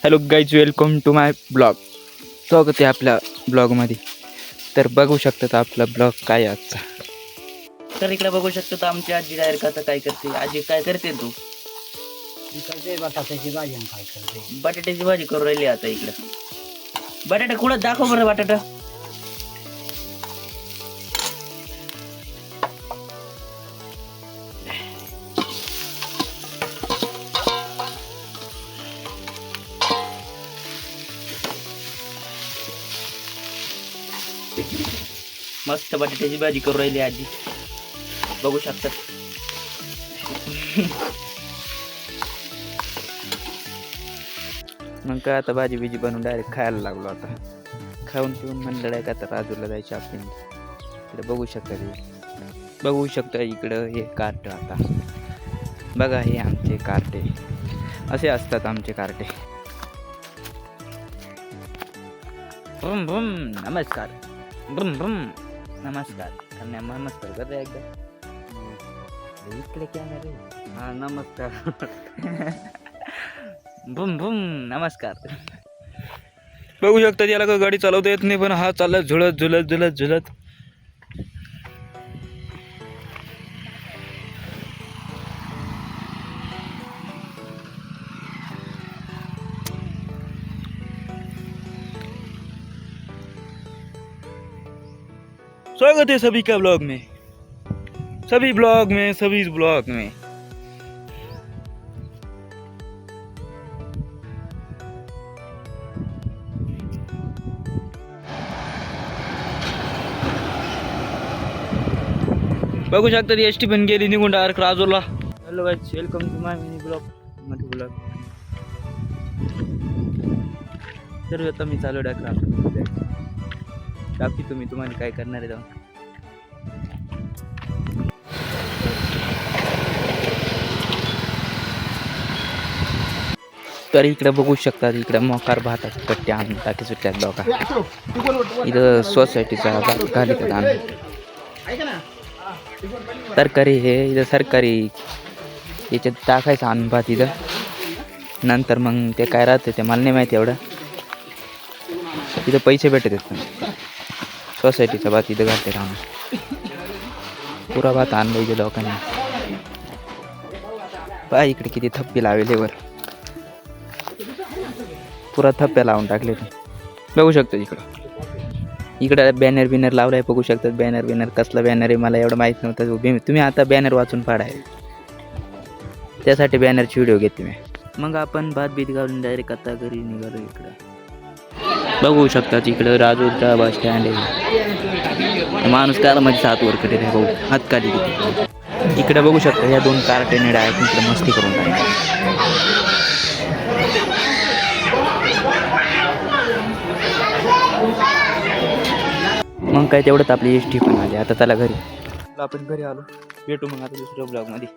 Hello guys, welcome to my blog. स्वागत आहे आपल्या ब्लॉगमध्ये. तर बघू शकतात आपला ब्लॉग काय आहे आजचा. तर इकडे बघू शकतो तर आमची आजी डायरेक्ट आता काय करते. आजी काय करते तू? बटाट्याची भाजी आणि काय करते. बटाट्याची भाजी करू राहिली आता. इकडे बटाटा कुठं दाखव बरं बटाटा. मस्त बटाट्याची भाजी करू राहिली आजी, बघू शकतात. मग काय आता भाजी बिजी बनवून डायरेक्ट खायला लागलो. आता खाऊन पिऊन म्हणलं डायरेक्ट आता राजूला जायचं आपण. इकडे बघू शकता इकडं हे कार्ट. आता बघा, हे आमचे कार्टे असे असतात. आमचे कार्टे. भ्रम भ्रम नमस्कार, भ्रम भ्रम नमस्कार. नमस्कार कर रे एकदा. इकडे कॅमेरा. हा नमस्कार. भूम भूम नमस्कार. बघू शकता याला का गाडी चालवता येत नाही, पण हा चालला झुलत झुलत झुलत झुलत. स्वागत है सभी का ब्लॉग में, सभी ब्लॉग में. बघू शकता एस टी पण गेली निघून डायरेक्ट राजूला. Hello guys, welcome to my mini blog. तर आता मी चालू डायरेक्ट बाकी तुम्ही तुम्हाला काय करणार आहे जाऊन. तर इकडे बघू शकता, इकडे मोकार भाताचे कट्टे आणून टाकी सुटल्यात लोका. इथं सोसायटीचा घालितात आणून सरकारी. हे इथं सरकारी याच्यात टाकायचं आणून भात इथं. नंतर मग ते काय राहते ते मला नाही माहिती एवढं. इथं पैसे भेटत आहेत. सोसायटीचा भात इथं घालते आणून. पुरा भात आणला इथे लोकांनी. पहा इकडे किती थप्पी लावले वर. पुरा थप्प्या लावून टाकले. बघू शकतो इकडं बॅनर बिनर लावलाय. बघू शकतात बॅनर कसला बॅनर आहे मला एवढं माहीत नव्हतं. तुम्ही आता बॅनर वाचून पाडाय, त्यासाठी बॅनरची व्हिडिओ घेते मी. मग आपण भात बीत घालून डायरेक्ट आता घरी निघालो. इकडं बघू शकतात इकडं राजूचा बस स्टँड आहे. माणूस कार मध्ये 7 वर कडे भाऊ हात काढली. इकडे बघू शकता या 2 कार्टेने डायरेक्ट इकडे मस्ती करून टाकली. मग काय तेवढंच आपली एस टी पण आली. आता त्याला घरी आपण घरी आलो. भेटू मग आता दुसऱ्या ब्लॉगमध्ये.